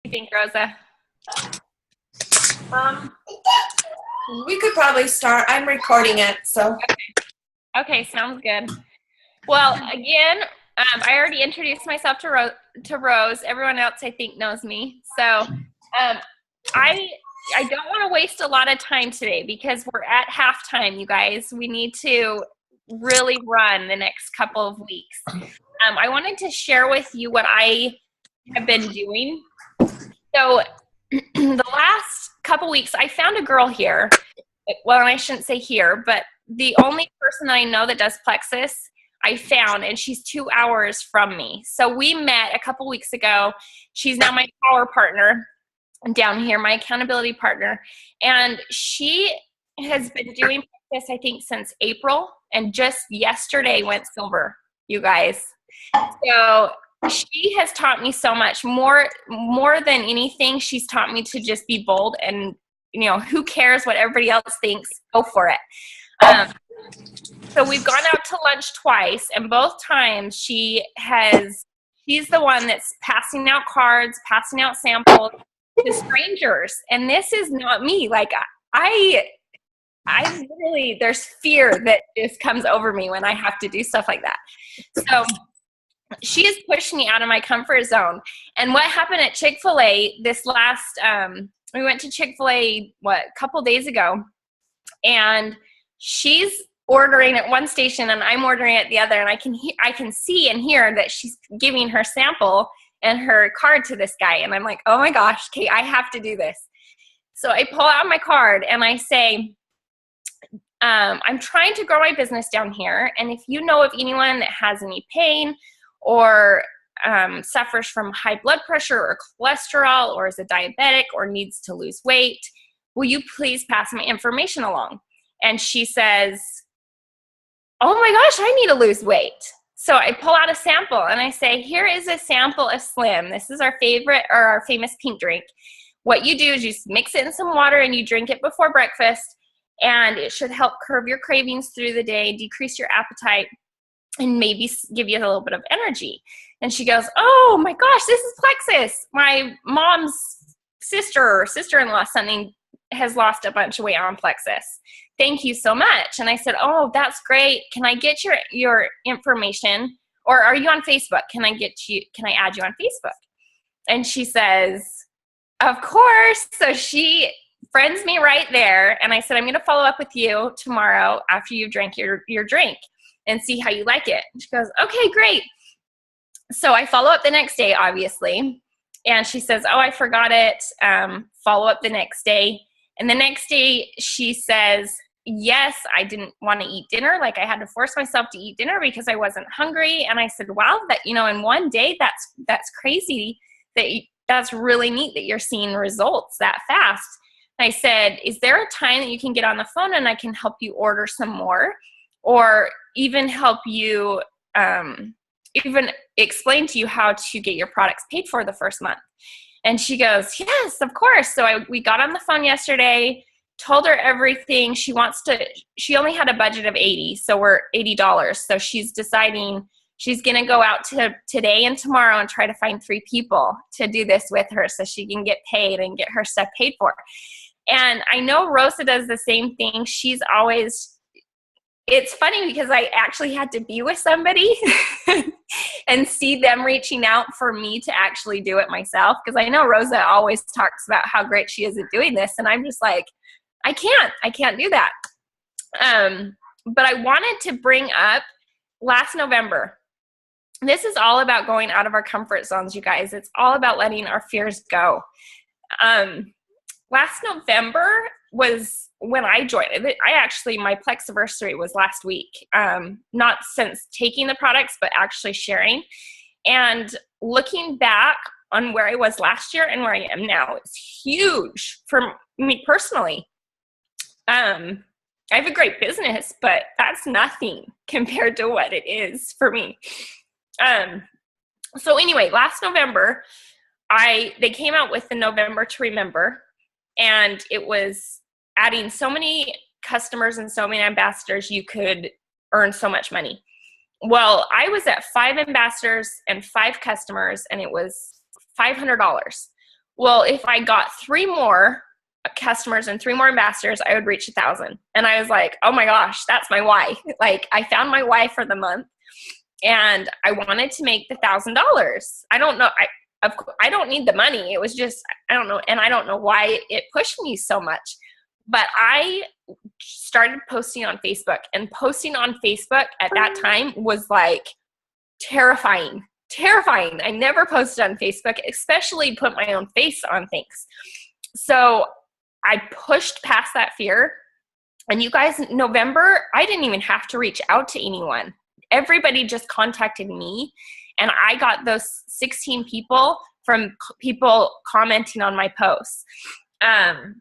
You think, Rosa? Um, we could probably start. I'm recording it, so. Okay, sounds good. Well, again, I already introduced myself to Rose. Everyone else, I think, knows me. So I don't want to waste a lot of time today because we're at halftime, you guys. We need to really run the next couple of weeks. I wanted to share with you what I have been doing. So the last couple weeks, I found a girl here. Well, I shouldn't say here, but the only person that I know that does plexus I found, and she's 2 hours from me. So we met a couple weeks ago. She's now my power partner down here, my accountability partner. And she has been doing plexus, I think, since April, and just yesterday went silver, you guys. So she has taught me so much more than anything. She's taught me to just be bold and, who cares what everybody else thinks? Go for it. So we've gone out to lunch twice, and both times she's the one that's passing out cards, passing out samples to strangers. And this is not me. Like I literally, there's fear that just comes over me when I have to do stuff like that. So she has pushed me out of my comfort zone. And what happened at Chick-fil-A this last, we went to Chick-fil-A, a couple days ago, and she's ordering at one station and I'm ordering at the other, and I can see and hear that she's giving her sample and her card to this guy, and I'm like, oh my gosh, Kate, I have to do this. So I pull out my card and I say, I'm trying to grow my business down here, and if you know of anyone that has any pain or suffers from high blood pressure or cholesterol or is a diabetic or needs to lose weight, will you please pass my information along? And she says, oh my gosh, I need to lose weight. So I pull out a sample and I say, here is a sample of Slim. This is our favorite, or our famous pink drink. What you do is you mix it in some water and you drink it before breakfast, and it should help curb your cravings through the day, decrease your appetite, and maybe give you a little bit of energy. And she goes, oh my gosh, this is plexus. My mom's sister-in-law, something, has lost a bunch of weight on plexus. Thank you so much. And I said, oh, that's great. Can I get your information? Or are you on Facebook? Can I add you on Facebook? And she says, of course. So she friends me right there. And I said, I'm going to follow up with you tomorrow after you've drank your drink and see how you like it. And she goes, okay, great. So I follow up the next day, obviously. And she says, oh, I forgot it. Follow up the next day. And the next day she says, yes, I didn't want to eat dinner. Like, I had to force myself to eat dinner because I wasn't hungry. And I said, wow, that, in one day, that's crazy. That's really neat that you're seeing results that fast. And I said, is there a time that you can get on the phone and I can help you order some more, or even help you, even explain to you how to get your products paid for the first month? And she goes, yes, of course. So we got on the phone yesterday, told her everything. She only had a budget of $80, so we're $80. So she's deciding she's going to go out to today and tomorrow and try to find 3 people to do this with her so she can get paid and get her stuff paid for. And I know Rosa does the same thing. It's funny because I actually had to be with somebody and see them reaching out for me to actually do it myself. Because I know Rosa always talks about how great she is at doing this. And I'm just like, I can't do that. But I wanted to bring up last November. This is all about going out of our comfort zones, you guys. It's all about letting our fears go. Last November was when I joined. My Plexiversary was last week. Not since taking the products, but actually sharing. And looking back on where I was last year and where I am now, it's huge for me personally. I have a great business, but that's nothing compared to what it is for me. So anyway, last November, they came out with the November to Remember, and it was adding so many customers and so many ambassadors, you could earn so much money. Well, I was at 5 ambassadors and 5 customers, and it was $500. well, if I got 3 more customers and 3 more ambassadors, I would reach 1,000. And I was like, oh my gosh, that's my why. Like, I found my why for the month, and I wanted to make the $1,000. I don't know. I don't need the money. It was just, I don't know. And I don't know why it pushed me so much, but I started posting on Facebook, and posting on Facebook at that time was like terrifying. I never posted on Facebook, especially put my own face on things. So I pushed past that fear. And you guys, November, I didn't even have to reach out to anyone. Everybody just contacted me, and I got those 16 people from people commenting on my posts. And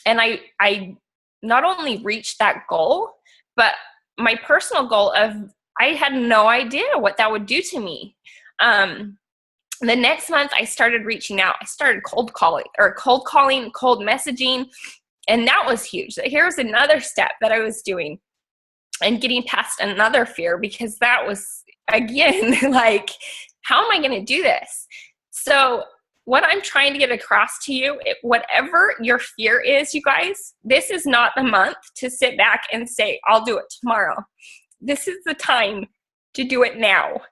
I not only reached that goal, but my personal goal of, I had no idea what that would do to me. The next month I started reaching out. I started cold calling, cold messaging, and that was huge. Here's another step that I was doing and getting past another fear, because that was, again, like, how am I going to do this? So what I'm trying to get across to you, whatever your fear is, you guys, this is not the month to sit back and say, I'll do it tomorrow. This is the time to do it now.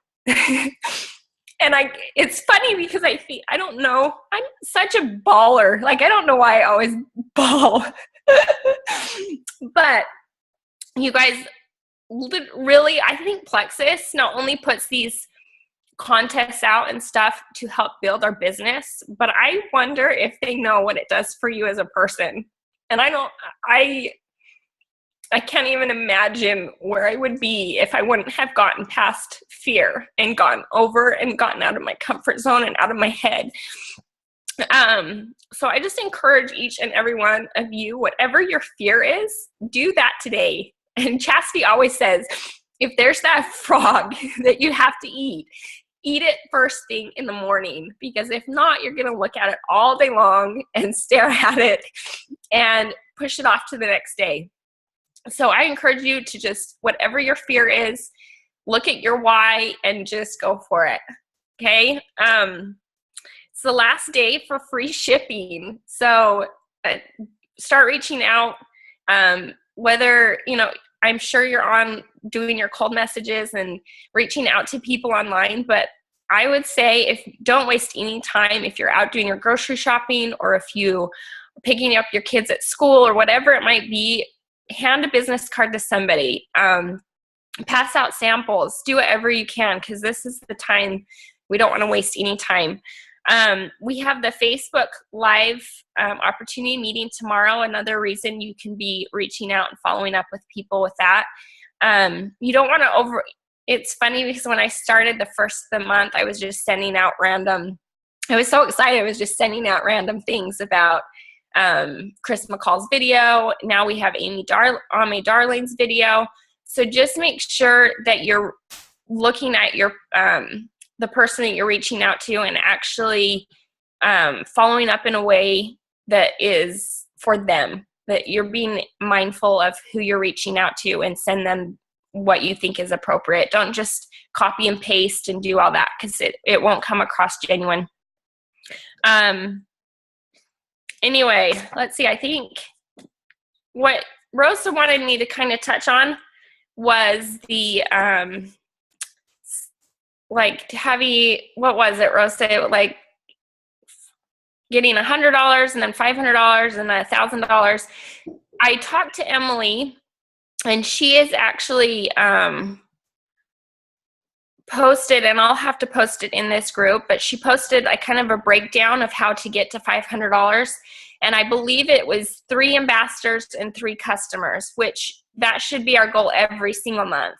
And it's funny because I don't know, I'm such a baller. Like, I don't know why I always bawl. But you guys, really, I think Plexus not only puts these contests out and stuff to help build our business, but I wonder if they know what it does for you as a person. And I can't even imagine where I would be if I wouldn't have gotten past fear and gotten out of my comfort zone and out of my head. So I just encourage each and every one of you, whatever your fear is, do that today. And Chastity always says, if there's that frog that you have to eat it first thing in the morning, because if not, you're going to look at it all day long and stare at it and push it off to the next day. So I encourage you to just, whatever your fear is, look at your why and just go for it. Okay. It's the last day for free shipping. So start reaching out, whether, I'm sure you're on doing your cold messages and reaching out to people online, but I would say don't waste any time if you're out doing your grocery shopping, or if you are picking up your kids at school or whatever it might be. Hand a business card to somebody, pass out samples, do whatever you can, because this is the time. We don't want to waste any time. We have the Facebook Live opportunity meeting tomorrow. Another reason you can be reaching out and following up with people with that. You don't want to it's funny because when I started the first of the month, I was just sending out I was so excited. I was just sending out random things about Chris McCall's video. Now we have Amy Darling's video. So just make sure that you're looking at your the person that you're reaching out to, and actually following up in a way that is for them, that you're being mindful of who you're reaching out to, and send them what you think is appropriate. Don't just copy and paste and do all that, because it won't come across genuine. Anyway, let's see. I think what Rosa wanted me to kind of touch on was the what was it, Rosa? Like getting $100 and then $500 and then $1,000. I talked to Emily, and she is actually posted, and I'll have to post it in this group, but she posted a kind of a breakdown of how to get to $500. And I believe it was 3 ambassadors and 3 customers, which that should be our goal every single month,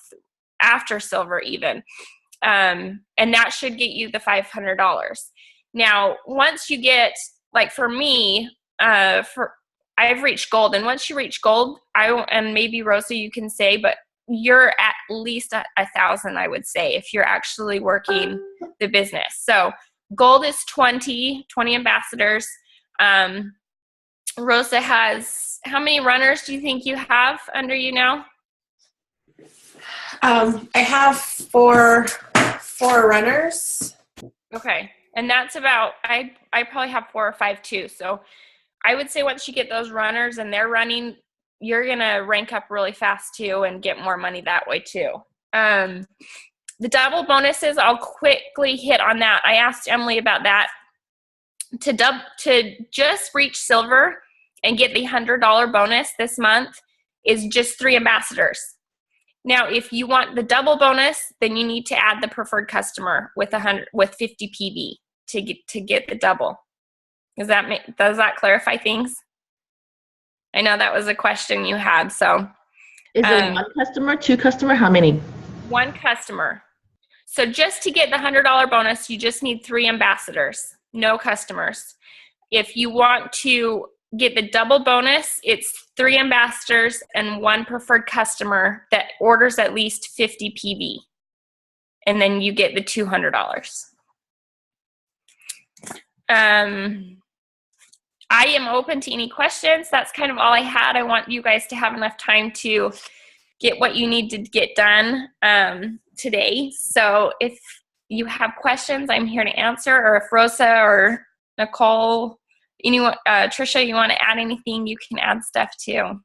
after silver even. And that should get you the $500. Now, once you get, like for me, I've reached gold. And once you reach gold, and maybe Rosa, you can say, but you're at least 1,000, I would say, if you're actually working the business. So gold is 20 ambassadors. Rosa has, how many runners do you think you have under you now? I have four runners. Okay. And that's about, I probably have 4 or 5 too. So I would say once you get those runners and they're running, you're going to rank up really fast too and get more money that way too. The double bonuses, I'll quickly hit on that. I asked Emily about that. To just reach silver and get the $100 bonus this month is just 3 ambassadors. Now, if you want the double bonus, then you need to add the preferred customer with 50 PV to get the double. Does that clarify things? I know that was a question you had. So, is it 1 customer, 2 customer? How many? 1 customer. So just to get the $100 bonus, you just need 3 ambassadors, no customers. If you want to get the double bonus, it's 3 ambassadors and 1 preferred customer that orders at least 50 PV. And then you get the $200. I am open to any questions. That's kind of all I had. I want you guys to have enough time to get what you need to get done today. So if you have questions, I'm here to answer. Or if Rosa or Nicole, anyone, Trisha, you want to add anything, you can add stuff too.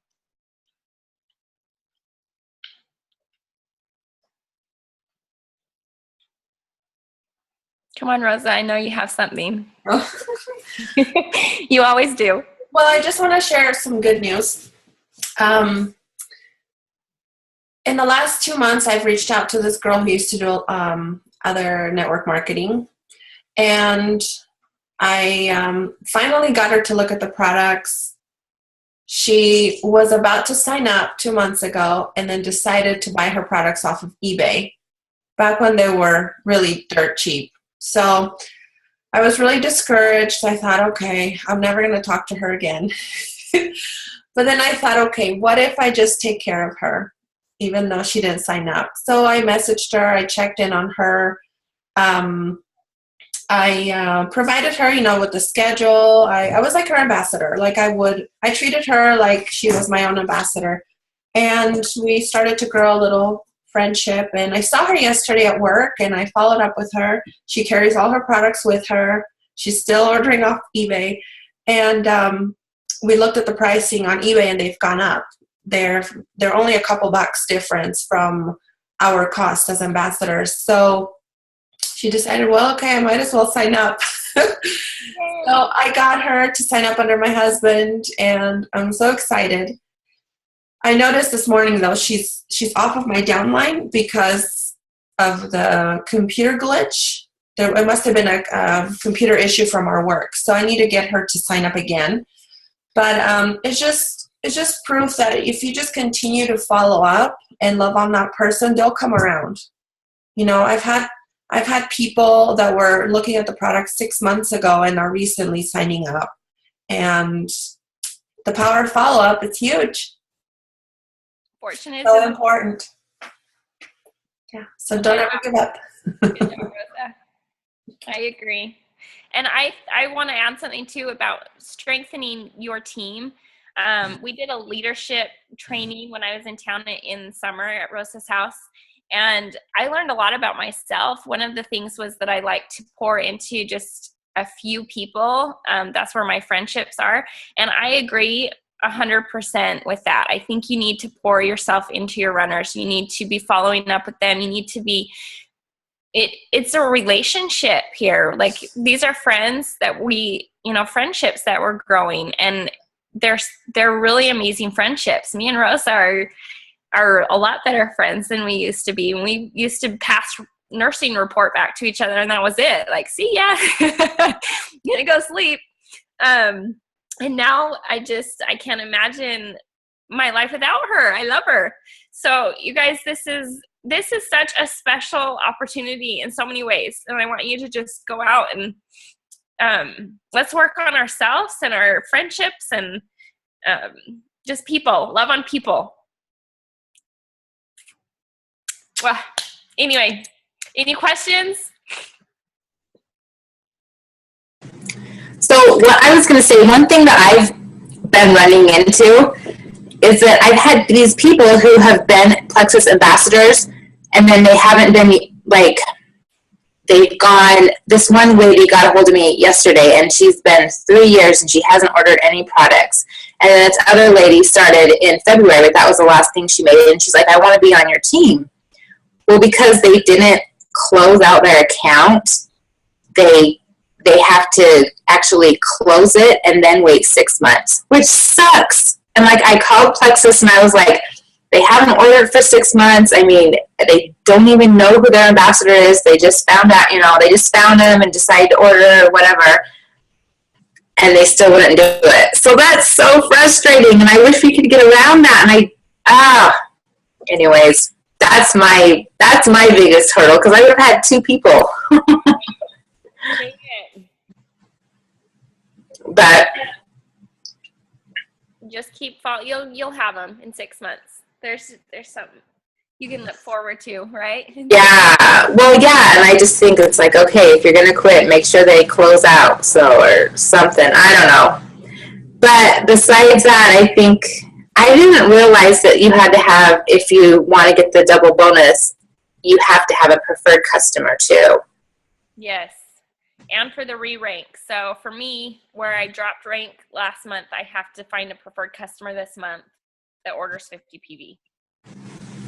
Come on, Rosa. I know you have something. You always do. Well, I just want to share some good news. In the last 2 months, I've reached out to this girl who used to do other network marketing. And I finally got her to look at the products. She was about to sign up 2 months ago and then decided to buy her products off of eBay back when they were really dirt cheap. So I was really discouraged. I thought, okay, I'm never going to talk to her again. But then I thought, okay, what if I just take care of her, even though she didn't sign up? So I messaged her. I checked in on her. I provided her, with the schedule. I was like her ambassador. I treated her like she was my own ambassador. And we started to grow a little friendship. And I saw her yesterday at work, and I followed up with her. She carries all her products with her. She's still ordering off eBay. And we looked at the pricing on eBay, and they've gone up. They're only a couple bucks difference from our cost as ambassadors. So she decided, well, okay, I might as well sign up. So I got her to sign up under my husband, and I'm so excited. I noticed this morning, though, she's off of my downline because of the computer glitch. It must have been a computer issue from our work. So I need to get her to sign up again. But it's just proof that if you just continue to follow up and love on that person, they'll come around. I've had people that were looking at the product 6 months ago and are recently signing up. And the power of follow-up is huge. Fortunate. So important. Yeah. So don't ever give up. I agree. And I want to add something too about strengthening your team. We did a leadership training when I was in town in summer at Rosa's house. And I learned a lot about myself. One of the things was that I like to pour into just a few people. That's where my friendships are. And I agree 100% with that. I think you need to pour yourself into your runners. You need to be following up with them. You need to be, it's a relationship here. Like, these are friends that friendships that we're growing, and they're really amazing friendships. Me and Rosa are a lot better friends than we used to be. And we used to pass nursing report back to each other, and that was it. Like, see ya, gonna go sleep. And now I can't imagine my life without her. I love her. So you guys, this is such a special opportunity in so many ways. And I want you to just go out and let's work on ourselves and our friendships and just people. Love on people. Well, anyway, any questions? So what I was going to say, one thing that I've been running into is that I've had these people who have been Plexus ambassadors, and then they haven't been they've gone, this one lady got a hold of me yesterday, and she's been 3 years and she hasn't ordered any products. And then this other lady started in February, that was the last thing she made, and she's like, I want to be on your team. Well, because they didn't close out their account, they have to actually close it and then wait 6 months, which sucks. And like, I called Plexus and I was like, they haven't ordered for 6 months. I mean, they don't even know who their ambassador is. They just found out, they just found them and decided to order or whatever. And they still wouldn't do it. So that's so frustrating. And I wish we could get around that. And anyways, that's my biggest hurdle, because I would have had 2 people. But just keep you'll have them in 6 months. There's something you can look forward to, right? Yeah. Well, yeah, and I just think it's like, okay, if you're going to quit, make sure they close out, or something. I don't know. But besides that, I think I didn't realize that you had to have, if you want to get the double bonus, you have to have a preferred customer too. Yes. And for the re-rank. So for me, where I dropped rank last month, I have to find a preferred customer this month that orders 50 PV.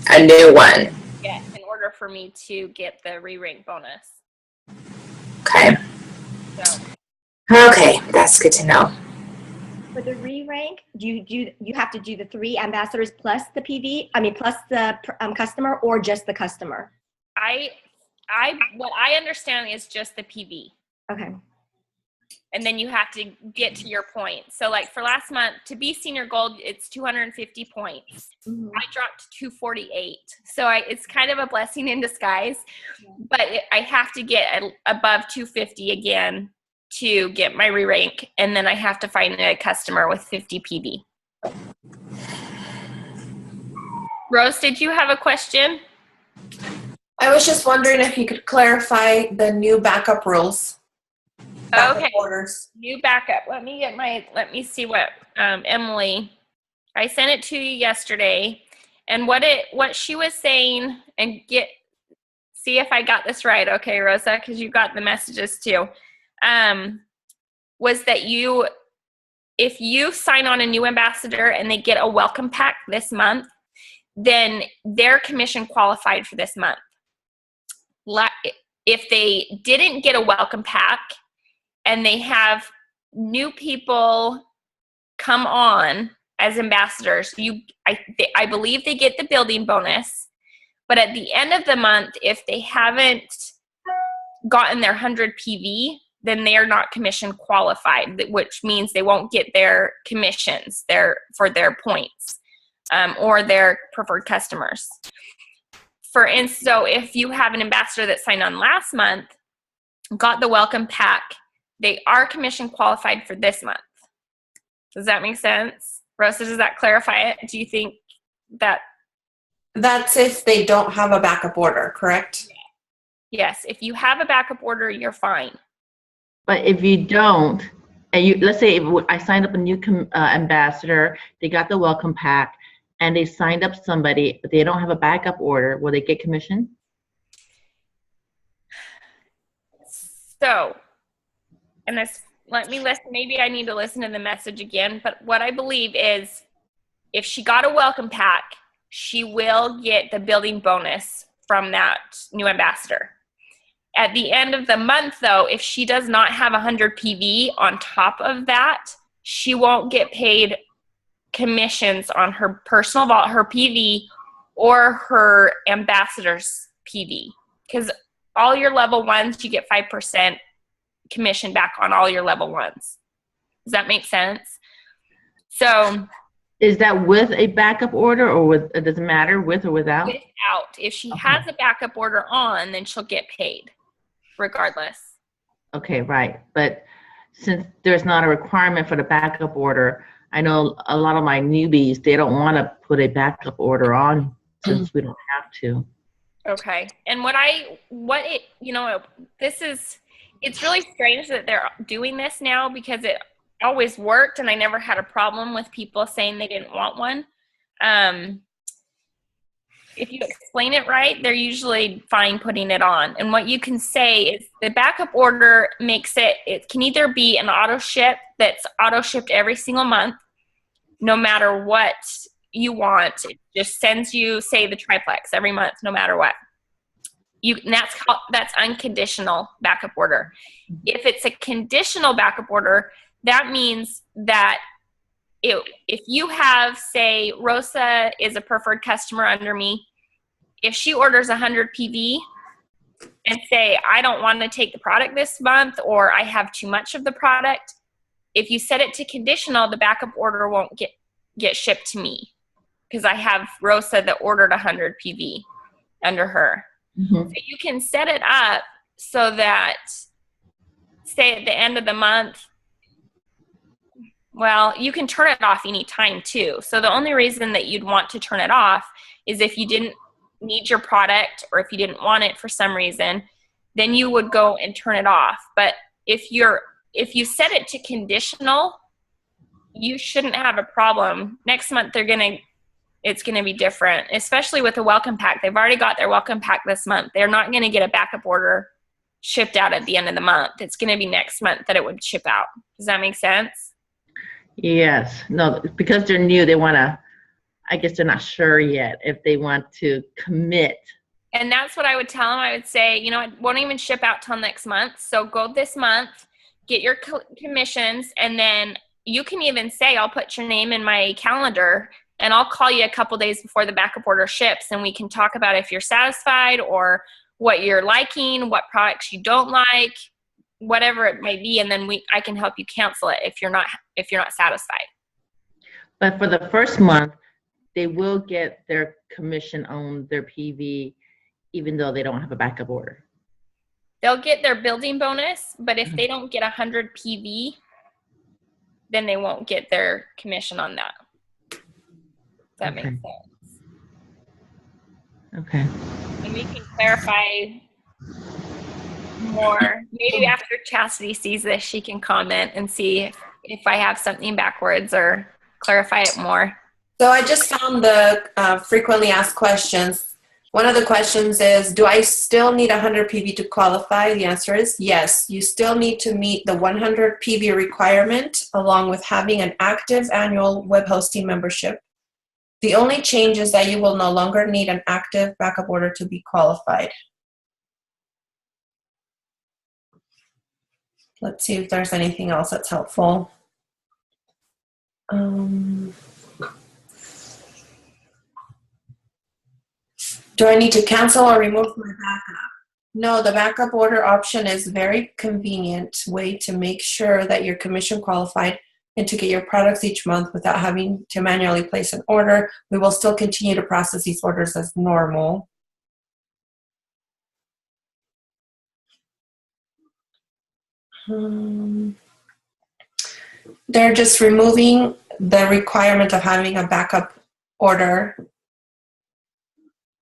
A new one. Yes, in order for me to get the re-rank bonus. Okay. So. Okay, that's good to know. For the re-rank, do you have to do the 3 ambassadors plus the PV? I mean, plus the customer, or just the customer? What I understand is just the PV. Okay. And then you have to get to your point. So like for last month, to be senior gold, it's 250 points. Mm-hmm. I dropped 248. So it's kind of a blessing in disguise, but I have to get above 250 again to get my re-rank. And then I have to find a customer with 50 PV. Rose, did you have a question? I was just wondering if you could clarify the new backup rules. Okay. Orders. New backup. Let me see what Emily, I sent it to you yesterday, and what she was saying, and see if I got this right. Okay, Rosa, because you got the messages too. Was that if you sign on a new ambassador and they get a welcome pack this month, then they're commission qualified for this month. If they didn't get a welcome pack and they have new people come on as ambassadors, I believe they get the building bonus, but at the end of the month, if they haven't gotten their 100 PV, then they are not commission qualified, which means they won't get their commissions for their points or their preferred customers. For instance, so if you have an ambassador that signed on last month, got the welcome pack, they are commission qualified for this month. Does that make sense? Rosa, does that clarify it? Do you think that? That's if they don't have a backup order, correct? Yes. If you have a backup order, you're fine. But if you don't, and let's say if I signed up a new ambassador, they got the welcome pack, and they signed up somebody, but they don't have a backup order, will they get commission? So, and let me listen, maybe I need to listen to the message again, but what I believe is if she got a welcome pack, she will get the building bonus from that new ambassador. At the end of the month, though, if she does not have 100 PV on top of that, she won't get paid commissions on her personal vault, her PV, or her ambassador's PV. Because all your level ones, you get 5% commission back on all your level ones. Does that make sense? So is that with a backup order, or with, it doesn't matter, with or without? Without. If she has a backup order on, then she'll get paid regardless. Okay, right. But since there's not a requirement for the backup order, I know a lot of my newbies, they don't want to put a backup order on since we don't have to. Okay. And it's really strange that they're doing this now, because it always worked and I never had a problem with people saying they didn't want one. if you explain it right, they're usually fine putting it on. And what you can say is the backup order makes it can either be an auto ship that's auto shipped every single month, no matter what you want. It just sends you, say, the triplex every month, no matter what. And that's unconditional backup order. If it's a conditional backup order, that means that if you have, say, Rosa is a preferred customer under me, if she orders 100 PV and say, I don't want to take the product this month, or I have too much of the product, if you set it to conditional, the backup order won't get shipped to me because I have Rosa that ordered 100 PV under her. So you can set it up so that, say, at the end of the month, well, you can turn it off anytime too. So the only reason that you'd want to turn it off is if you didn't need your product or if you didn't want it for some reason, then you would go and turn it off. But if you set it to conditional, you shouldn't have a problem. Next month it's gonna be different, especially with the welcome pack. They've already got their welcome pack this month. They're not gonna get a backup order shipped out at the end of the month. It's gonna be next month that it would ship out. Does that make sense? Yes. No, because they're new, they want to, I guess they're not sure yet if they want to commit. And that's what I would tell them. I would say, it won't even ship out till next month. So go this month, get your commissions, and then you can even say, I'll put your name in my calendar and I'll call you a couple days before the backup order ships, and we can talk about if you're satisfied or what you're liking, what products you don't like, whatever it may be, and then I can help you cancel it if you're not satisfied. But for the first month, they will get their commission on their PV, even though they don't have a backup order. They'll get their building bonus, but if they don't get 100 PV, then they won't get their commission on that. Does that make sense? Okay. And we can clarify more. Maybe after Chastity sees this, she can comment and see if I have something backwards or clarify it more. So I just found the frequently asked questions. One of the questions is, do I still need 100 PV to qualify? The answer is yes. You still need to meet the 100 PV requirement along with having an active annual web hosting membership. The only change is that you will no longer need an active backup order to be qualified. Let's see if there's anything else that's helpful. Do I need to cancel or remove my backup? No, the backup order option is a very convenient way to make sure that you're commission qualified and to get your products each month without having to manually place an order. We will still continue to process these orders as normal. They're just removing the requirement of having a backup order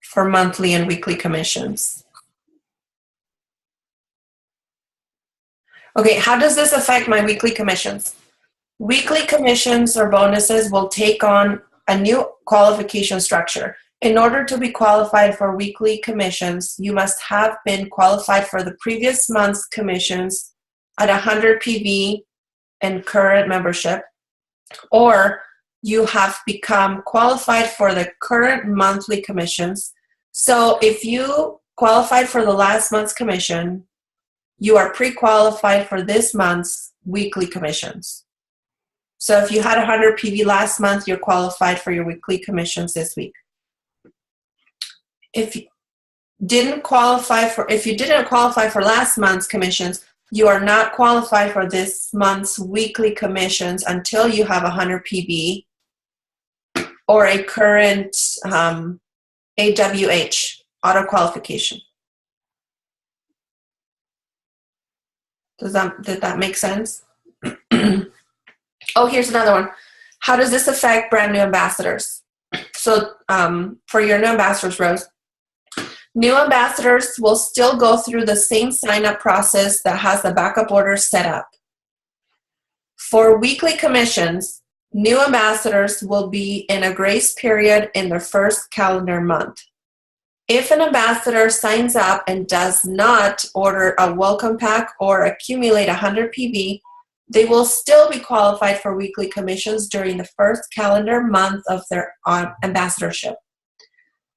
for monthly and weekly commissions. Okay, how does this affect my weekly commissions? Weekly commissions or bonuses will take on a new qualification structure. In order to be qualified for weekly commissions, you must have been qualified for the previous month's commissions at 100 PV and current membership, or you have become qualified for the current monthly commissions. So if you qualified for the last month's commission, you are pre-qualified for this month's weekly commissions. So if you had 100 PV last month, you're qualified for your weekly commissions this week. If you didn't qualify for last month's commissions, you are not qualified for this month's weekly commissions until you have 100 PV or a current AWH, auto qualification. Did that make sense? Oh, here's another one. How does this affect brand new ambassadors? So for your new ambassadors, Rose, new ambassadors will still go through the same sign-up process that has the backup order set up. For weekly commissions, new ambassadors will be in a grace period in their first calendar month. If an ambassador signs up and does not order a welcome pack or accumulate 100 PV, they will still be qualified for weekly commissions during the first calendar month of their ambassadorship.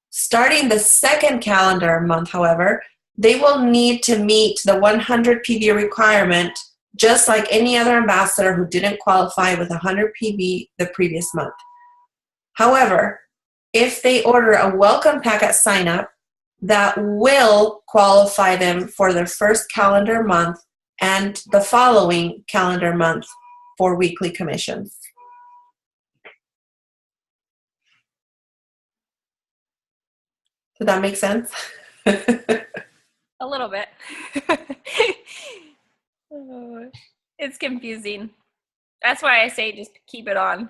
Starting the second calendar month, however, they will need to meet the 100 PV requirement just like any other ambassador who didn't qualify with 100 PV the previous month. However, if they order a welcome pack at sign up, that will qualify them for their first calendar month and the following calendar month for weekly commissions. Did that make sense? A little bit. Oh, it's confusing. That's why I say just keep it on.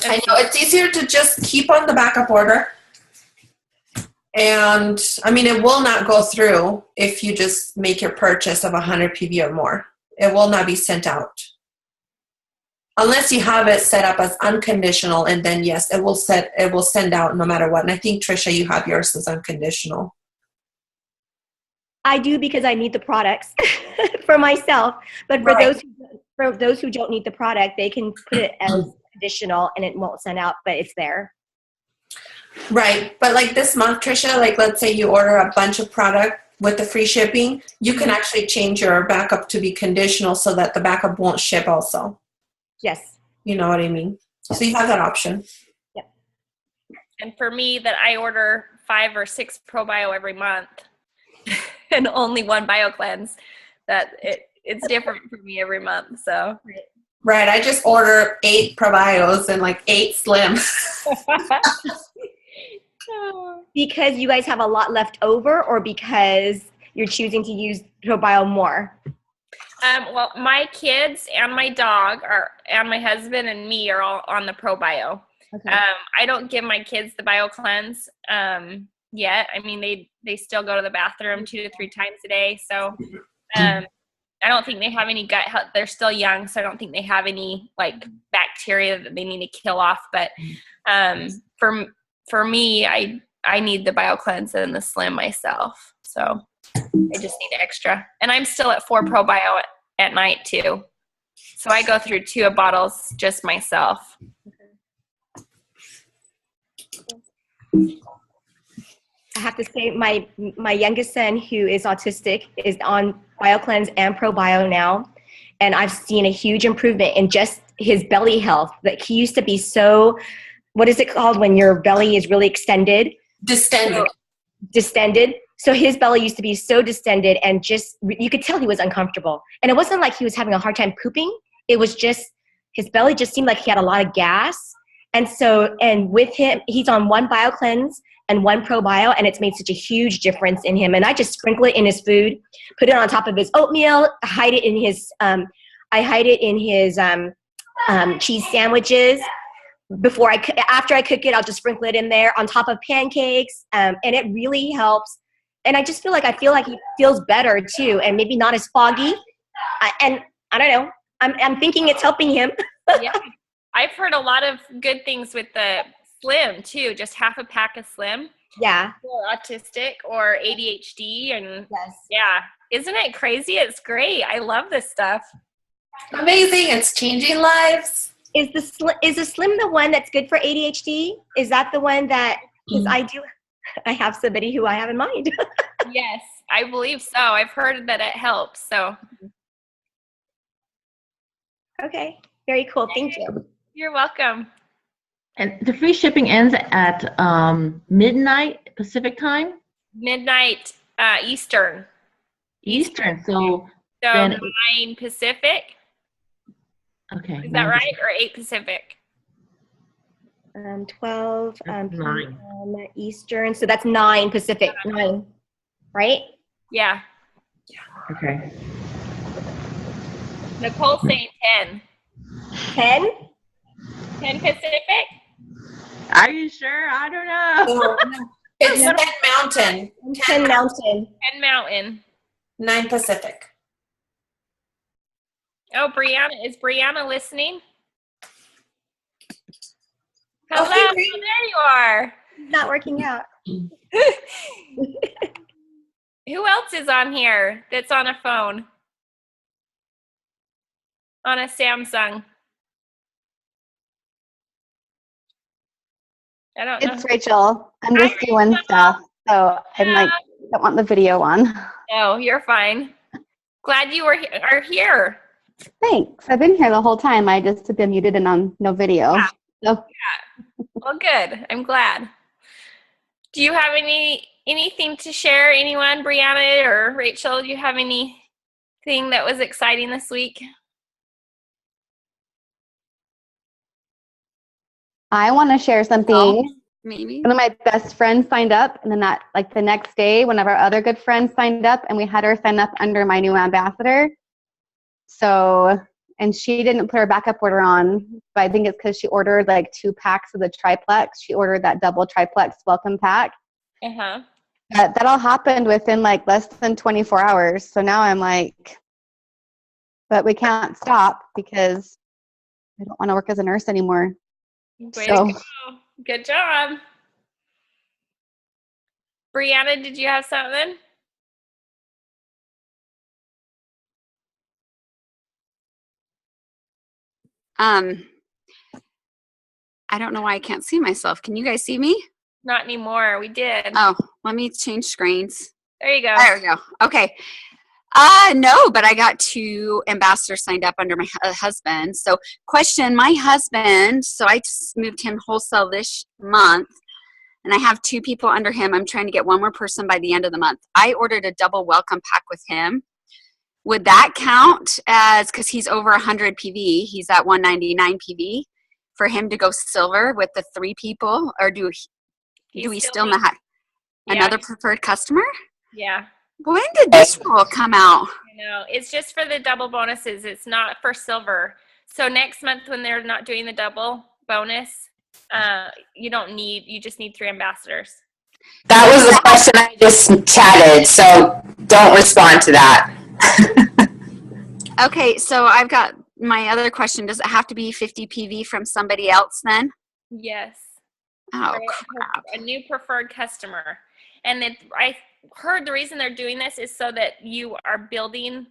I know it's easier to just keep on the backup order. And I mean, it will not go through if you just make your purchase of 100 PV or more. It will not be sent out. Unless you have it set up as unconditional, and then yes, it will send out no matter what. And I think Trisha, you have yours as unconditional. I do because I need the products for myself. But for those who don't need the product, they can put it as conditional and it won't send out, but it's there. Right. But like this month, Trisha, like let's say you order a bunch of product with the free shipping, you can actually change your backup to be conditional so that the backup won't ship also. Yes. You know what I mean? So you have that option. Yep. And for me, that I order 5 or 6 ProBio every month and only 1 BioCleanse, that it's different for me every month. So Right. I just order 8 ProBios and like 8 Slim. Because you guys have a lot left over, or because you're choosing to use ProBio more? Well, my kids and my dog and my husband and me are all on the ProBio. Okay. I don't give my kids the BioCleanse yet. I mean, they still go to the bathroom 2 to 3 times a day. So I don't think they have any gut health. They're still young, so I don't think they have any like bacteria that they need to kill off. But for me, I need the BioCleanse and the Slim myself. So I just need extra. And I'm still at 4 ProBio at night too. So I go through 2 bottles just myself. I have to say my youngest son, who is autistic, is on BioCleanse and ProBio now. And I've seen a huge improvement in just his belly health. Like he used to be so, what is it called when your belly is really extended? Distended. So his belly used to be so distended, and just, you could tell he was uncomfortable. And it wasn't like he was having a hard time pooping. It was just, his belly just seemed like he had a lot of gas. And so, and with him, he's on 1 BioCleanse and 1 ProBio, and it's made such a huge difference in him. And I just sprinkle it in his food, put it on top of his oatmeal, hide it in his, cheese sandwiches. After I cook it, I'll just sprinkle it in there on top of pancakes, and it really helps. And I just feel like he feels better too, and maybe not as foggy. And I don't know. I'm thinking it's helping him. Yeah, I've heard a lot of good things with the Slim too. Just half a pack of Slim. Yeah. For autistic or ADHD, and yes. Yeah, isn't it crazy? It's great. I love this stuff. Amazing. It's changing lives. Is the Slim the one that's good for ADHD? Is that the one that, because I have somebody who I have in mind. Yes, I believe so. I've heard that it helps. So. Okay, very cool. Thank you. You're welcome. And the free shipping ends at midnight Pacific time? Midnight Eastern. Eastern. So 9 Pacific. Okay. Is that right? Or 8 Pacific? 12 9 p.m. Eastern. So that's 9 Pacific. 9, right? Yeah. Okay. Nicole's saying 10. 10? 10 Pacific? Are you sure? I don't know. No. It's 10 Mountain. 10 Mountain. 10 Mountain. 9 Pacific. Oh, Brianna. Is Brianna listening? Oh, Hello. hey, There you are. It's not working out. Who else is on here that's on a phone? On a Samsung? I don't know. It's Rachel. I'm Hi, just doing Rachel. stuff, so I'm like, don't want the video on. No, you're fine. Glad you are here. Thanks. I've been here the whole time. I just have been muted and on no video. Yeah. So Well, good. I'm glad. Do you have anything to share? Anyone, Brianna or Rachel, do you have anything that was exciting this week? I want to share something. Maybe. One of my best friends signed up, and then the next day, one of our other good friends signed up, and we had her sign up under my new ambassador. So, and she didn't put her backup order on, but I think it's because she ordered like 2 packs of the triplex. She ordered that double triplex welcome pack. Uh-huh. That all happened within like less than 24 hours. So now I'm like, but we can't stop because I don't want to work as a nurse anymore. Way to go. Good job. Brianna, did you have something? I don't know why I can't see myself. Can you guys see me? Not anymore. We did. Oh, let me change screens. There you go. There we go. Okay. No, but I got 2 ambassadors signed up under my husband. So question, my husband, so I just moved him wholesale this month, and I have 2 people under him. I'm trying to get 1 more person by the end of the month. I ordered a double welcome pack with him. Would that count as, because he's over 100 PV, he's at 199 PV, for him to go silver with the 3 people, or do we still not have another preferred customer? Yeah. When did this rule come out? I know. It's just for the double bonuses. It's not for silver. So next month when they're not doing the double bonus, you just need 3 ambassadors. That was the question I just chatted, so don't respond to that. Okay, so I've got my other question. Does it have to be 50 PV from somebody else then? Yes. Oh, crap. A new preferred customer. And I heard the reason they're doing this is so that you are building,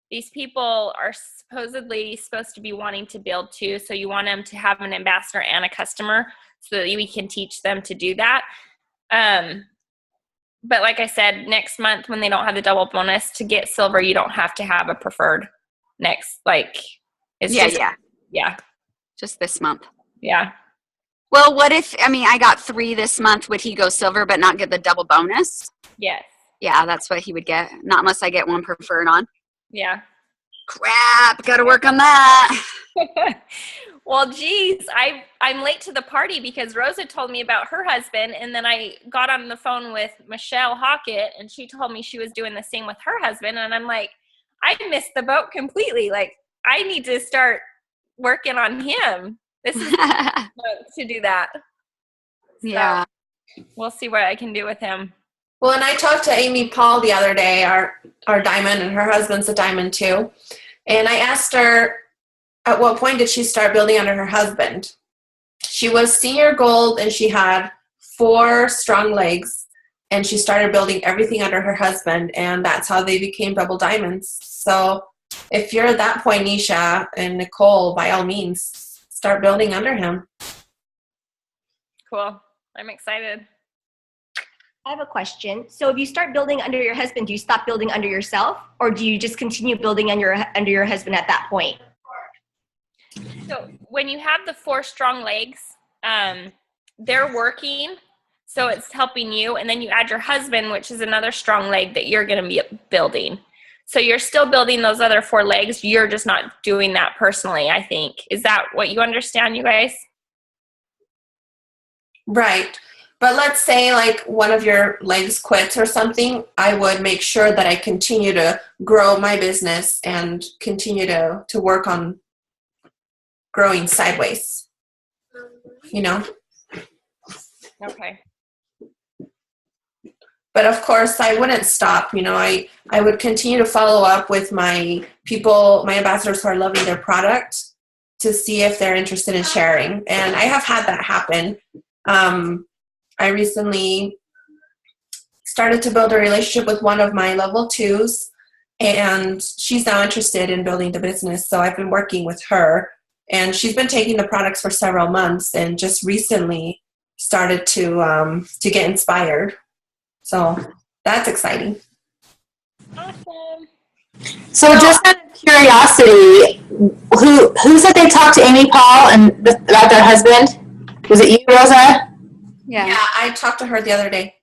these people are supposedly supposed to be wanting to build too. So you want them to have an ambassador and a customer so that we can teach them to do that. But like I said, next month when they don't have the double bonus to get silver, you don't have to have a preferred just this month. Yeah. Well, what if, I got 3 this month, would he go silver but not get the double bonus? Yes. Yeah, that's what he would get. Not unless I get 1 preferred on. Yeah. Crap, gotta work on that. Well, geez, I'm late to the party because Rosa told me about her husband, and then I got on the phone with Michelle Hockett, and she told me she was doing the same with her husband, and I'm like, I missed the boat completely. Like, I need to start working on him. This is to do that. So yeah. We'll see what I can do with him. Well, and I talked to Amy Paul the other day, our diamond, and her husband's a diamond too. And I asked her, at what point did she start building under her husband? She was senior gold and she had 4 strong legs, and she started building everything under her husband, and that's how they became double diamonds. So if you're at that point, Nisha and Nicole, by all means, start building under him. Cool. I'm excited. I have a question. So if you start building under your husband, do you stop building under yourself, or do you just continue building under your husband at that point? So when you have the 4 strong legs, they're working, so it's helping you, and then you add your husband, which is another strong leg that you're going to be building. So you're still building those other 4 legs. You're just not doing that personally, I think. Is that what you understand, you guys? Right. But let's say like one of your legs quits or something, I would make sure that I continue to grow my business and continue to work on growing sideways, Okay. But of course I wouldn't stop, I would continue to follow up with my people, my ambassadors who are loving their product, to see if they're interested in sharing. And I have had that happen. I recently started to build a relationship with one of my level 2s, and she's now interested in building the business. So I've been working with her, and she's been taking the products for several months and just recently started to get inspired. So that's exciting. Awesome. So just out of curiosity, who said they talked to Amy Paul and about their husband? Was it you, Rosa? Yeah, I talked to her the other day.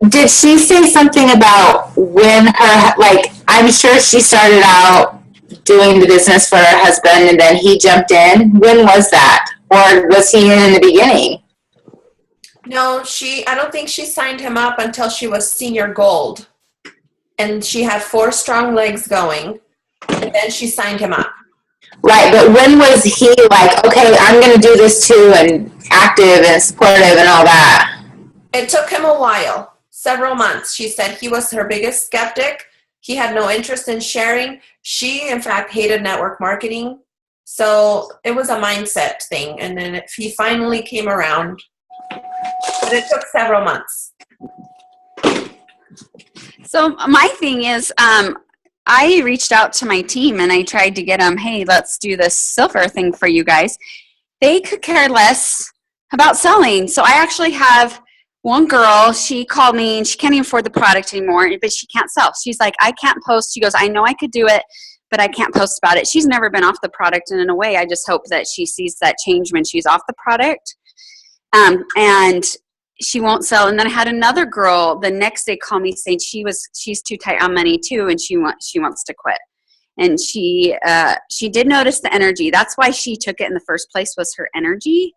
Did she say something about when her, like, I'm sure she started out doing the business for her husband and then he jumped in. When was that? Or was he in the beginning? No, I don't think she signed him up until she was senior gold. And she had 4 strong legs going, and then she signed him up. Right, but when was he like, okay, I'm going to do this too, and active and supportive and all that? It took him a while, several months. She said he was her biggest skeptic. He had no interest in sharing. She, in fact, hated network marketing. So it was a mindset thing, and then he finally came around. But it took several months. So my thing is, I reached out to my team and I tried to get them, hey, let's do this silver thing for you guys. They could care less about selling. So I actually have one girl, she called me and she can't even afford the product anymore, but she can't sell. She's like, I can't post. She goes, I know I could do it, but I can't post about it. She's never been off the product. And in a way, I just hope that she sees that change when she's off the product. And she won't sell. And then I had another girl the next day call me saying she's too tight on money too, and she wants to quit. And she did notice the energy. That's why she took it in the first place, was her energy.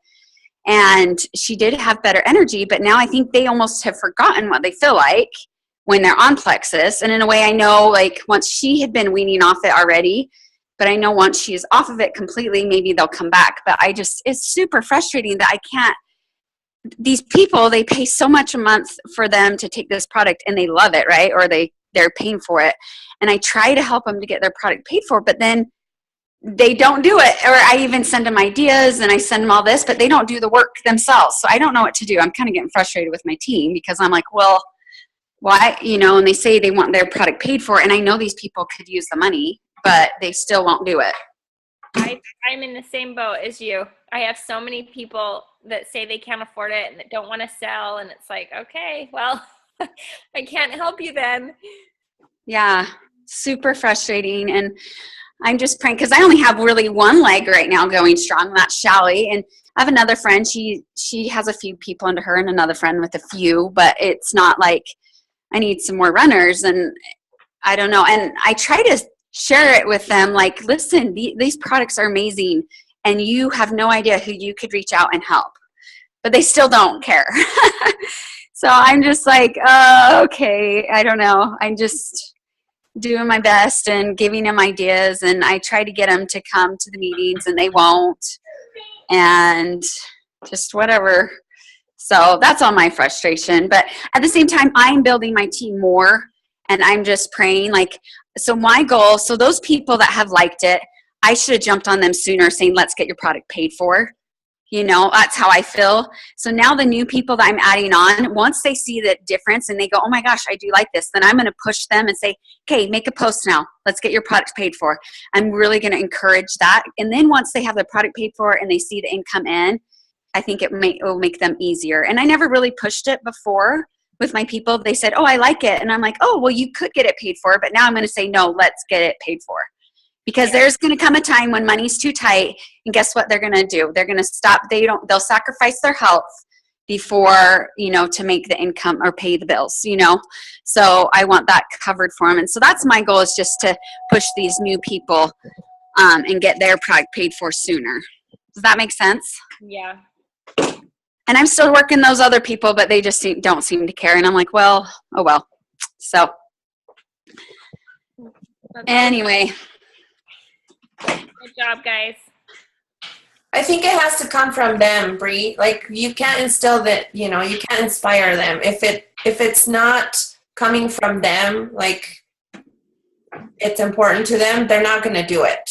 And she did have better energy, but now I think they almost have forgotten what they feel like when they're on Plexus. And in a way, I know, like, once she had been weaning off it already, but I know once she's off of it completely, maybe they'll come back. But it's super frustrating that I can't. These people, they pay so much a month for them to take this product and they love it, right? Or they're paying for it. And I try to help them to get their product paid for, but then they don't do it. Or I even send them ideas and I send them all this, but they don't do the work themselves. So I don't know what to do. I'm kind of getting frustrated with my team because I'm like, well, why, and they say they want their product paid for. And I know these people could use the money, but they still won't do it. I'm in the same boat as you. I have so many people that say they can't afford it and that don't want to sell. And it's like, okay, well, I can't help you then. Yeah, super frustrating. And I'm just praying because I only have really one leg right now going strong. That's Shelly. And I have another friend. She has a few people under her and another friend with a few, but it's not like I need some more runners. And I don't know. And I try to share it with them. Like, listen, these products are amazing. And you have no idea who you could reach out and help. But they still don't care. So I'm just like, okay, I don't know. I'm just doing my best and giving them ideas. And I try to get them to come to the meetings and they won't. And just whatever. So that's all my frustration. But at the same time, I'm building my team more. And I'm just praying, like, so my goal, so those people that have liked it, I should have jumped on them sooner saying, let's get your product paid for. That's how I feel. So now the new people that I'm adding on, once they see the difference and they go, oh my gosh, I do like this, then I'm going to push them and say, okay, make a post now. Let's get your product paid for. I'm really going to encourage that. And then once they have the product paid for and they see the income in, I think it will make them easier. And I never really pushed it before with my people. They said, oh, I like it. And I'm like, oh, well, you could get it paid for. But now I'm going to say, no, let's get it paid for. Because there's going to come a time when money's too tight, and guess what they're going to do? They're going to stop. They'll sacrifice their health before, to make the income or pay the bills, So I want that covered for them. And so that's my goal, is just to push these new people and get their product paid for sooner. Does that make sense? Yeah. And I'm still working those other people, but they just don't seem to care. And I'm like, well, oh well. So anyway. Good job, guys. I think it has to come from them, Bree. Like, you can't instill that, you can't inspire them. If it's not coming from them, like, it's important to them, they're not going to do it.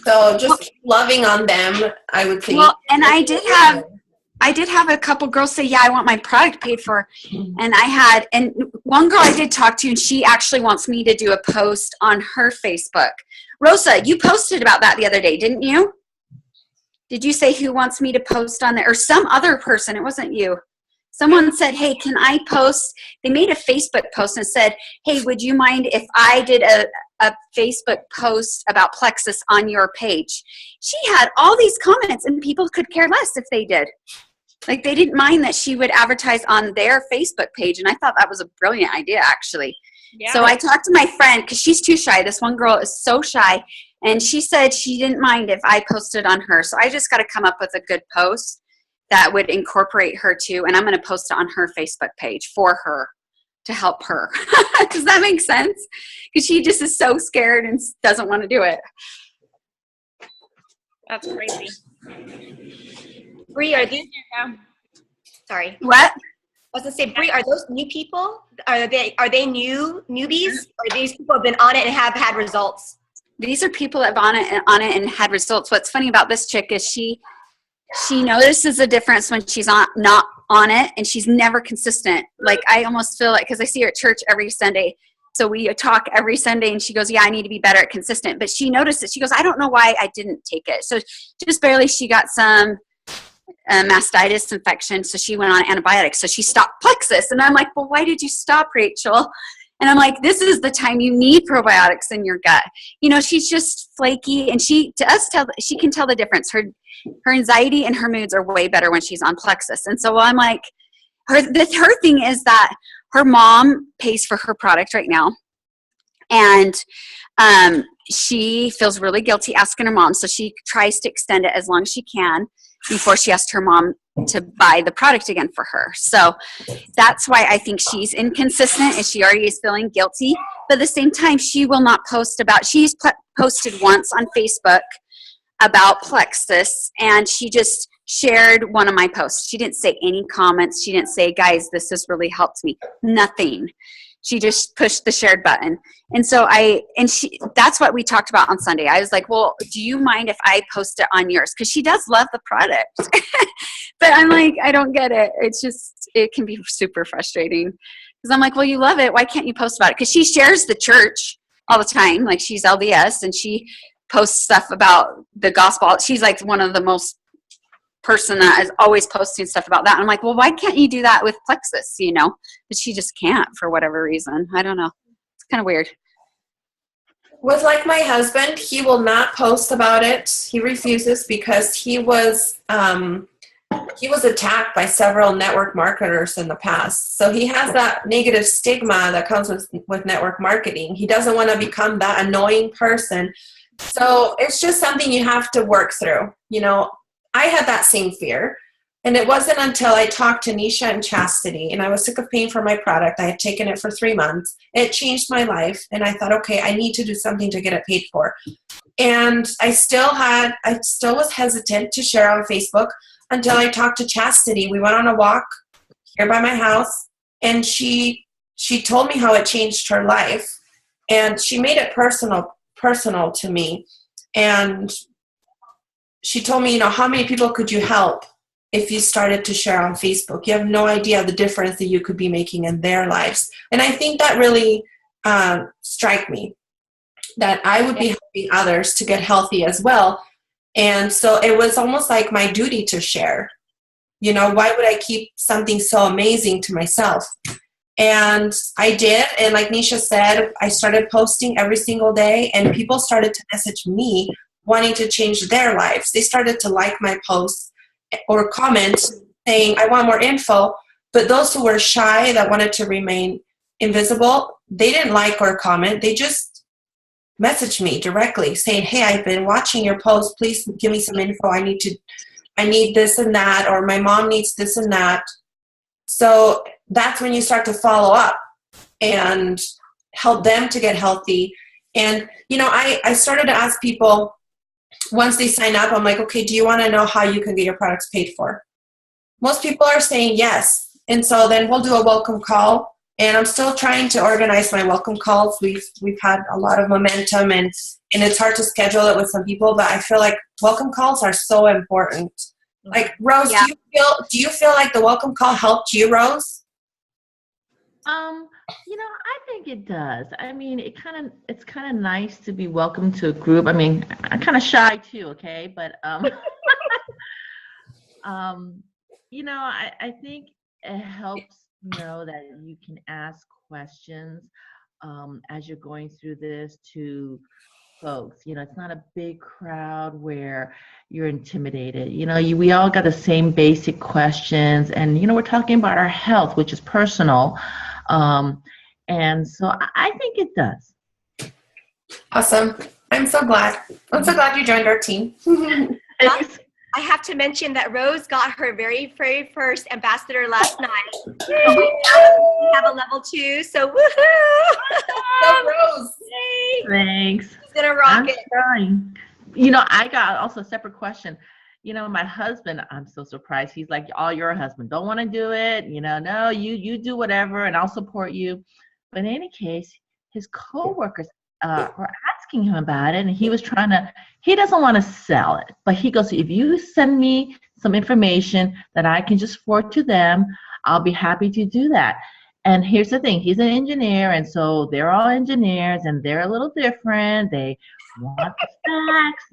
So just keep loving on them, I would think. Well, and I did have I did have a couple girls say, yeah, I want my product paid for. And one girl I did talk to, and she actually wants me to do a post on her Facebook. Rosa, you posted about that the other day, didn't you? Did you say who wants me to post on there? Or some other person, it wasn't you. Someone said, hey, can I post? They made a Facebook post and said, hey, would you mind if I did a Facebook post about Plexus on your page? She had all these comments, and people could care less if they did. Like, they didn't mind that she would advertise on their Facebook page, and I thought that was a brilliant idea, actually. Yeah. So I talked to my friend, because she's too shy. This one girl is so shy, and she said she didn't mind if I posted on her. So I just got to come up with a good post that would incorporate her too, and I'm going to post it on her Facebook page for her to help her. Does that make sense? Because she just is so scared and doesn't want to do it. That's crazy. Bree, are these? Sorry. What? I was gonna say, Bree, are those new people? Are they newbies? Or these people have been on it and have had results? These are people that have on it and had results. What's funny about this chick is she notices a difference when she's not on it, and she's never consistent. Like, I almost feel like, because I see her at church every Sunday, so we talk every Sunday, and she goes, yeah, I need to be better at consistent. But she noticed it. She goes, I don't know why I didn't take it. So just barely, she got some mastitis infection, so she went on antibiotics. So she stopped Plexus, and I'm like, well, why did you stop, Rachel? And I'm like, this is the time you need probiotics in your gut. You know, she's just flaky, and she can tell the difference. Her anxiety and her moods are way better when she's on Plexus. And so I'm like, her thing is that her mom pays for her product right now, and she feels really guilty asking her mom, so she tries to extend it as long as she can before she asked her mom to buy the product again for her. So that's why I think she's inconsistent, and she already is feeling guilty. But at the same time, she will not post about, she's posted once on Facebook about Plexus, and she just shared one of my posts. She didn't say any comments. She didn't say, guys, this has really helped me. Nothing. She just pushed the shared button. And so that's what we talked about on Sunday. I was like, well, do you mind if I post it on yours? Because she does love the product. But I'm like, I don't get it. It's just, it can be super frustrating. Because I'm like, well, you love it. Why can't you post about it? Because she shares the church all the time. Like, she's LDS, and she posts stuff about the gospel. She's like one of the most person that is always posting stuff about that. And I'm like, well, why can't you do that with Plexus, you know? But she just can't for whatever reason. I don't know. It's kind of weird. With like my husband, he will not post about it. He refuses because he was attacked by several network marketers in the past. So he has that negative stigma that comes with network marketing. He doesn't want to become that annoying person. So it's just something you have to work through. You know, I had that same fear. And it wasn't until I talked to Nisha and Chastity, and I was sick of paying for my product. I had taken it for 3 months. It changed my life. And I thought, okay, I need to do something to get it paid for. And I still was hesitant to share on Facebook until I talked to Chastity. We went on a walk here by my house, and she told me how it changed her life. And she made it personal to me. And she told me, you know, how many people could you help if you started to share on Facebook? You have no idea the difference that you could be making in their lives. And I think that really struck me, that I would be helping others to get healthy as well. And so it was almost like my duty to share. You know, why would I keep something so amazing to myself? And I did. And like Nisha said, I started posting every single day, and people started to message me wanting to change their lives. They started to like my posts or comment saying, I want more info. But those who were shy, that wanted to remain invisible, they didn't like or comment. They just messaged me directly saying, hey, I've been watching your post. Please give me some info. I need this and that, or my mom needs this and that. So that's when you start to follow up and help them to get healthy. And, you know, I started to ask people, once they sign up, I'm like, okay, do you want to know how you can get your products paid for? Most people are saying yes. And so then we'll do a welcome call. And I'm still trying to organize my welcome calls. We've had a lot of momentum, and it's hard to schedule it with some people, but I feel like welcome calls are so important. Like, Rose, Yeah. do you feel like the welcome call helped you, Rose? I think it does. I mean, it's kind of nice to be welcomed to a group. I mean, I'm kind of shy too, okay? But I think it helps know that you can ask questions as you're going through this to folks. It's not a big crowd where you're intimidated. We all got the same basic questions, and we're talking about our health, which is personal. And so I think it does. Awesome. I'm so glad. I'm so glad you joined our team. I have to mention that Rose got her very, very first ambassador last night. We have a level 2, so woohoo! Go, Rose. Yay. Thanks. She's gonna rock I'm it. trying. I got also a separate question. My husband, I'm so surprised. He's like, oh, you're a husband. Don't want to do it. No, you do whatever, and I'll support you. But in any case, his coworkers were asking him about it, and he doesn't want to sell it. But he goes, if you send me some information that I can just forward to them, I'll be happy to do that. And here's the thing, he's an engineer, and so they're all engineers, and they're a little different. They want the facts,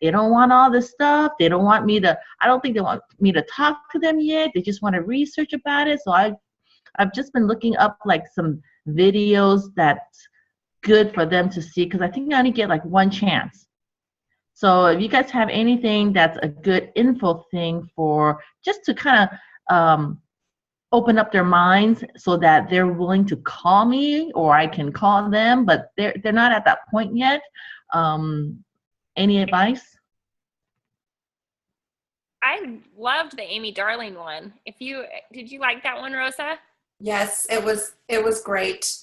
they don't want all this stuff. I don't think they want me to talk to them yet. They just want to research about it. So I've just been looking up like some videos that's good for them to see, because I think I only get like one chance. So if you guys have anything that's a good info thing for just to kind of open up their minds so that they're willing to call me, or I can call them, but they're not at that point yet. Any advice? I loved the Amy Darling one. Did you like that one, Rosa? Yes, it was great.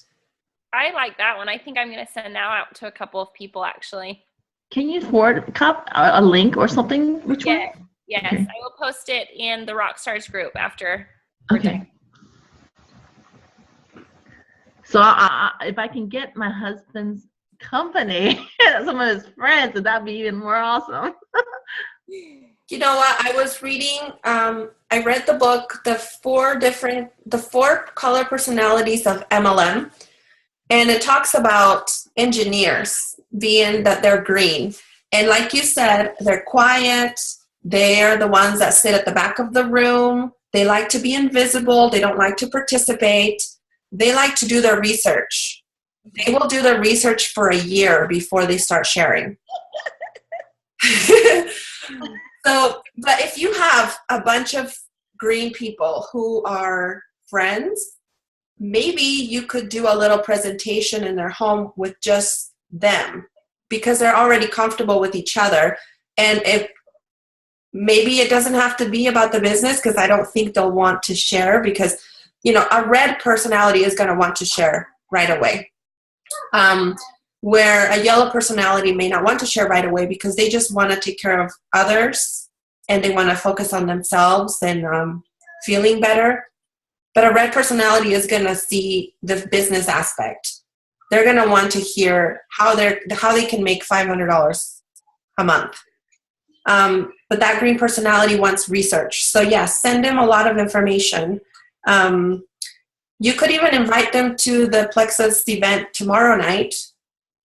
I like that one. I think I'm going to send that out to a couple of people, actually. Can you forward a link or something? Which one? Yes. Okay. I will post it in the Rockstars group after. Okay. So if I can get my husband's company, some of his friends, that'd be even more awesome. You know what? I was reading, I read the book, the 4 color personalities of MLM, and it talks about engineers being that they're green. And like you said, they're quiet. They're the ones that sit at the back of the room. They like to be invisible. They don't like to participate. They like to do their research. They will do their research for a year before they start sharing. But if you have a bunch of green people who are friends, maybe you could do a little presentation in their home with just them, because they're already comfortable with each other. And maybe it doesn't have to be about the business, because I don't think they'll want to share, because a red personality is going to want to share right away. Where a yellow personality may not want to share right away, because they just want to take care of others and they want to focus on themselves and feeling better. But a red personality is going to see the business aspect. They're going to want to hear how they can make $500 a month. But that green personality wants research. So yes, send them a lot of information. You could even invite them to the Plexus event tomorrow night,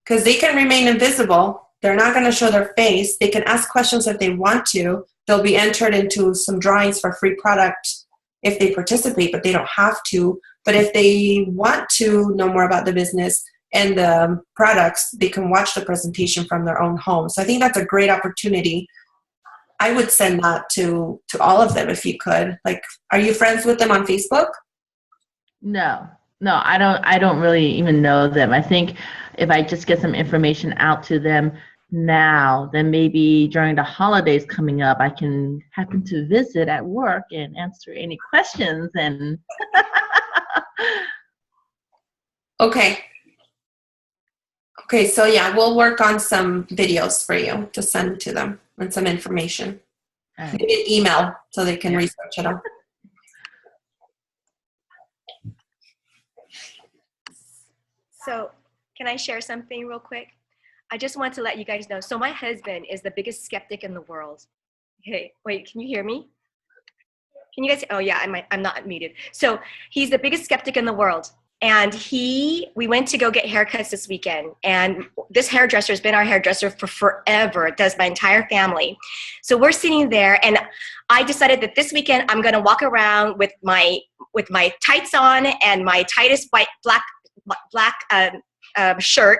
because they can remain invisible. They're not going to show their face. They can ask questions if they want to. They'll be entered into some drawings for free product if they participate, but they don't have to. But if they want to know more about the business and the products, they can watch the presentation from their own home. So I think that's a great opportunity. I would send that to all of them if you could. Like, are you friends with them on Facebook? No, I don't really even know them. I think if I just get some information out to them now, then maybe during the holidays coming up, I can happen to visit at work and answer any questions. And Okay, so yeah, we'll work on some videos for you to send to them and some information. right. Maybe an email so they can research it all. So can I share something real quick? I just want to let you guys know. So my husband is the biggest skeptic in the world. Okay, wait, can you hear me? Can you guys? Oh yeah, I'm not muted. So he's the biggest skeptic in the world, and we went to go get haircuts this weekend, and this hairdresser has been our hairdresser for forever. It does my entire family. So we're sitting there, and I decided that this weekend I'm gonna walk around with my tights on and my tightest white black shirt,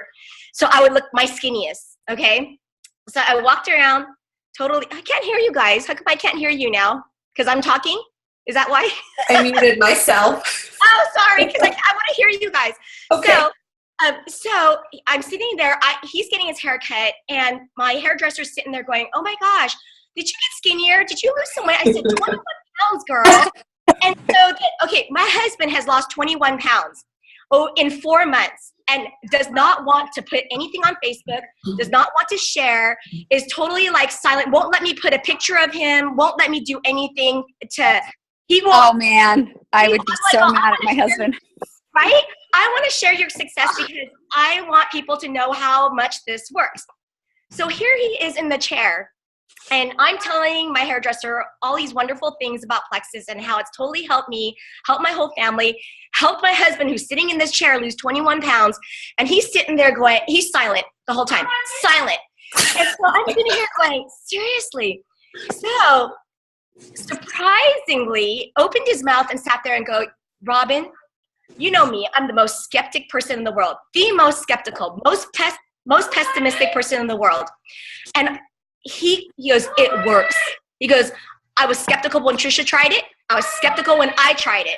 so I would look my skinniest. Okay, so I walked around totally. I can't hear you guys. How come I can't hear you now? Because I'm talking? Is that why? I muted myself. Oh, sorry, because I want to hear you guys. Okay. So I'm sitting there. He's getting his hair cut, and my hairdresser's sitting there going, oh my gosh, did you get skinnier? Did you lose some weight? I said, 21 pounds, girl. And so, okay, my husband has lost 21 pounds in 4 months and does not want to put anything on Facebook, does not want to share, is totally like silent, won't let me put a picture of him, won't let me do anything he won't. Oh man, I would be so mad at my husband. Right? I want to share your success because I want people to know how much this works. So here he is in the chair, and I'm telling my hairdresser all these wonderful things about Plexus and how it's totally helped me, helped my whole family, helped my husband who's sitting in this chair lose 21 pounds. And he's sitting there going, he's silent the whole time, silent. And so I'm sitting here going, seriously? So surprisingly opened his mouth and sat there and go, Robin, you know me, I'm the most skeptic person in the world, the most skeptical, most pessimistic person in the world. And he goes, it works. He goes, I was skeptical when Trisha tried it. I was skeptical when I tried it,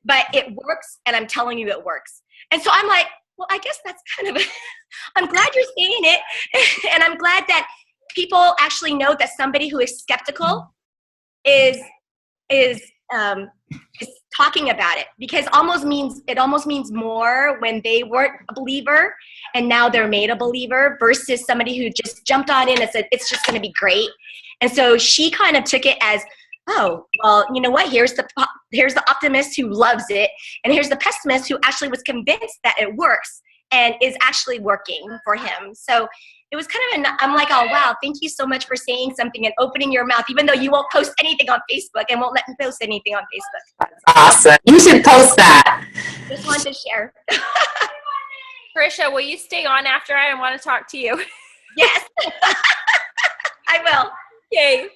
but it works. And I'm telling you it works. And so I'm like, well, I guess that's kind of, I'm glad you're saying it. And I'm glad that people actually know that somebody who is skeptical is talking about it, because it almost means more when they weren't a believer and now they're made a believer versus somebody who just jumped on in and said it's just going to be great. And so she kind of took it as, oh, well, you know what, here's the optimist who loves it, and here's the pessimist who actually was convinced that it works and is actually working for him. So it was kind of I'm like, oh, wow, thank you so much for saying something and opening your mouth, even though you won't post anything on Facebook and won't let me post anything on Facebook. Awesome. You should post that. Just wanted to share. Trisha, will you stay on after I want to talk to you? Yes. I will. Yay.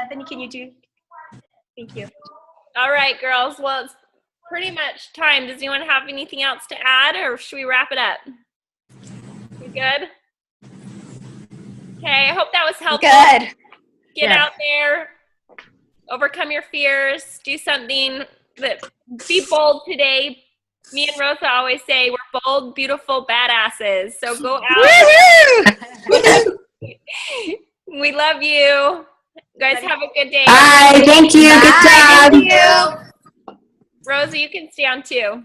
Anthony, can you do? Thank you. All right, girls. Well, it's pretty much time. Does anyone have anything else to add, or should we wrap it up? We good? Okay, I hope that was helpful. Good. Get out there, overcome your fears, do something be bold today. Me and Rosa always say we're bold, beautiful, badasses. So go out. We love you. You guys have a good day. Bye. Thank you. Bye. Good job. Thank you. Rosa, you can stay on too.